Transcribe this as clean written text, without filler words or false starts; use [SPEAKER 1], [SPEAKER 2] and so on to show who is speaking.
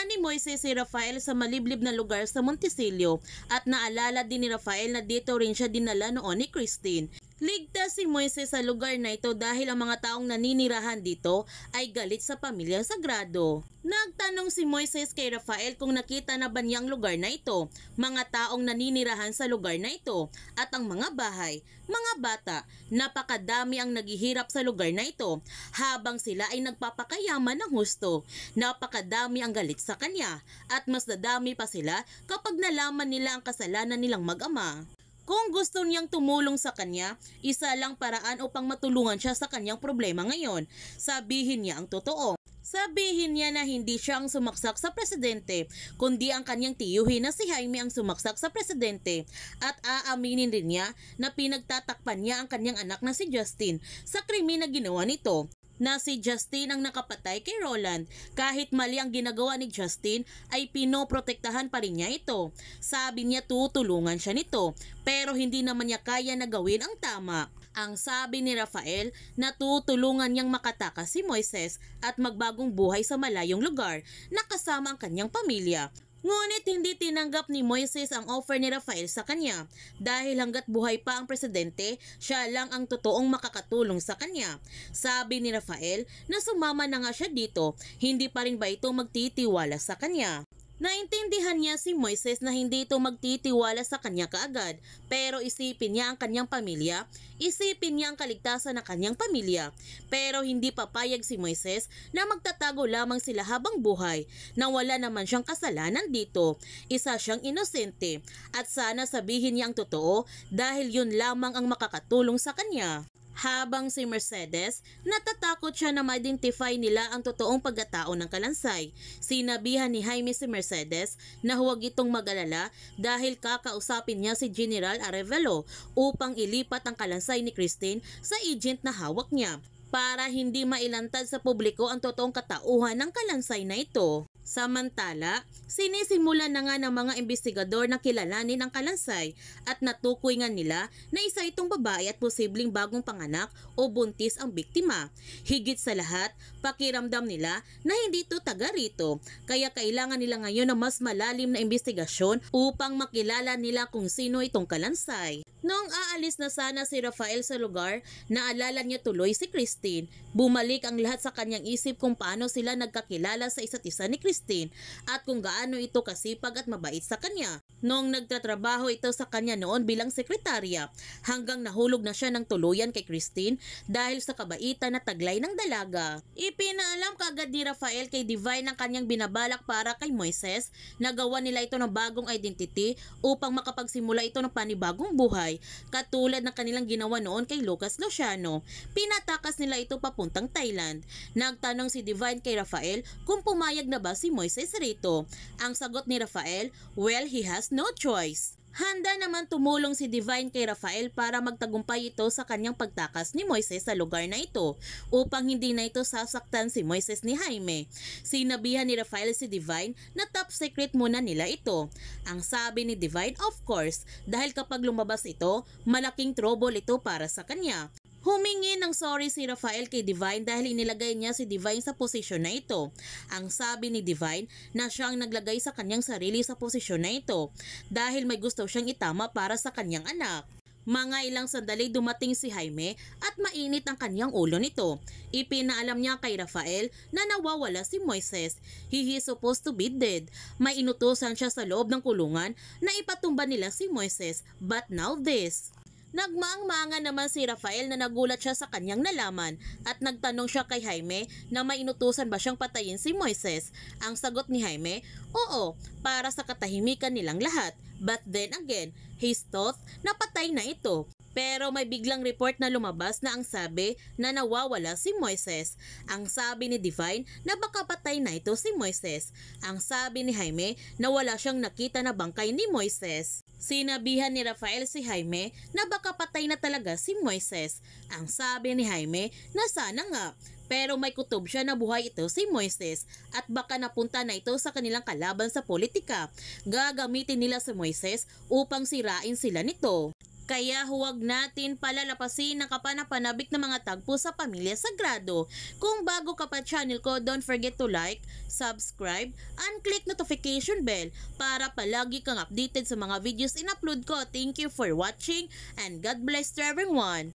[SPEAKER 1] Dinala ni Moises si Rafael sa maliblib na lugar sa Monticello at naalala din ni Rafael na dito rin siya dinala noon ni Christine. Ligtas si Moises sa lugar na ito dahil ang mga taong naninirahan dito ay galit sa pamilya Sagrado. Nagtanong si Moises kay Rafael kung nakita na ba niya ang lugar na ito, mga taong naninirahan sa lugar na ito, at ang mga bahay, mga bata. Napakadami ang naghihirap sa lugar na ito habang sila ay nagpapakayaman ng husto. Napakadami ang galit sa kanya at mas dadami pa sila kapag nalaman nila ang kasalanan nilang mag-ama. Kung gusto niyang tumulong sa kanya, isa lang paraan upang matulungan siya sa kanyang problema ngayon. Sabihin niya ang totoo. Sabihin niya na hindi siya ang sumaksak sa presidente, kundi ang kanyang tiyuhin na si Jaime ang sumaksak sa presidente. At aaminin rin niya na pinagtatakpan niya ang kanyang anak na si Justin sa krimen na ginawa nito. Na si Justin ang nakapatay kay Roland. Kahit mali ang ginagawa ni Justin ay pinoprotektahan pa rin niya ito. Sabi niya tutulungan siya nito pero hindi naman niya kaya na gawin ang tama. Ang sabi ni Rafael na tutulungan niyang makatakas si Moises at magbagong buhay sa malayong lugar na kasama ang kanyang pamilya. Ngunit hindi tinanggap ni Moises ang offer ni Rafael sa kanya dahil hanggat buhay pa ang presidente, siya lang ang totoong makakatulong sa kanya. Sabi ni Rafael na sumama na nga siya dito, hindi pa rin ba ito magtitiwala sa kanya? Naintindihan niya si Moises na hindi ito magtitiwala sa kanya kaagad, pero isipin niya ang kanyang pamilya, isipin niya ang kaligtasan ng kanyang pamilya. Pero hindi papayag si Moises na magtatago lamang sila habang buhay, na wala naman siyang kasalanan dito. Isa siyang inosente at sana sabihin niya ang totoo dahil yun lamang ang makakatulong sa kanya. Habang si Mercedes, natatakot siya na ma-identify nila ang totoong pagkatao ng Kalansay. Sinabihan ni Jaime si Mercedes na huwag itong mag-alala dahil kakausapin niya si General Arevalo upang ilipat ang Kalansay ni Christine sa agent na hawak niya para hindi mailantad sa publiko ang totoong katauhan ng Kalansay na ito. Samantala, sinisimulan na nga ng mga investigador na kilalanin ang Kalansay at natukoy nga nila na isa itong babae at posibleng bagong panganak o buntis ang biktima. Higit sa lahat, pakiramdam nila na hindi ito taga rito, kaya kailangan nila ngayon ng mas malalim na investigasyon upang makilala nila kung sino itong Kalansay. Noong aalis na sana si Rafael sa lugar, naalala niya tuloy si Christine. Bumalik ang lahat sa kanyang isip kung paano sila nagkakilala sa isa't isa ni Christine at kung gaano ito kasipag at mabait sa kanya. Noong nagtatrabaho ito sa kanya noon bilang sekretarya, hanggang nahulog na siya ng tuluyan kay Christine dahil sa kabaitan na taglay ng dalaga. Ipinaalam kaagad ni Rafael kay Divine ang kanyang binabalak para kay Moises na gawa nila ito ng bagong identity upang makapagsimula ito ng panibagong buhay. Katulad ng kanilang ginawa noon kay Lucas Luciano. Pinatakas nila ito papuntang Thailand. Nagtanong si Divine kay Rafael kung pumayag na ba si Moises rito. Ang sagot ni Rafael, well, he has no choice. Handa naman tumulong si Divine kay Rafael para magtagumpay ito sa kanyang pagtakas ni Moises sa lugar na ito upang hindi na ito sasaktan si Moises ni Jaime. Sinabihan ni Rafael si Divine na top secret muna nila ito. Ang sabi ni Divine, of course, dahil kapag lumabas ito, malaking trouble ito para sa kanya. Humingi ng sorry si Rafael kay Divine dahil inilagay niya si Divine sa posisyon na ito. Ang sabi ni Divine na siyang naglagay sa kanyang sarili sa posisyon na ito dahil may gusto siyang itama para sa kanyang anak. Mga ilang sandali dumating si Jaime at mainit ang kanyang ulo nito. Ipinaalam niya kay Rafael na nawawala si Moises. He is supposed to be dead. May inutusan siya sa loob ng kulungan na ipatumba nila si Moises. But now this. Nagmaang-maanga naman si Rafael na nagulat siya sa kanyang nalaman at nagtanong siya kay Jaime na may inutusan ba siyang patayin si Moises. Ang sagot ni Jaime, oo, para sa katahimikan nilang lahat. But then again, he thought na patay na ito. Pero may biglang report na lumabas na ang sabi na nawawala si Moises. Ang sabi ni Divine na baka patay na ito si Moises. Ang sabi ni Jaime na wala siyang nakita na bangkay ni Moises. Sinabihan ni Rafael si Jaime na baka patay na talaga si Moises. Ang sabi ni Jaime na sana nga. Pero may kutob siya na buhay ito si Moises at baka napunta na ito sa kanilang kalaban sa politika. Gagamitin nila si Moises upang sirain sila nito. Kaya huwag natin palalapasin ang kapanapanabik na mga tagpo sa Pamilya Sagrado. Kung bago ka pa channel ko, don't forget to like, subscribe, and click notification bell para palagi kang updated sa mga videos in-upload ko. Thank you for watching and God bless to everyone.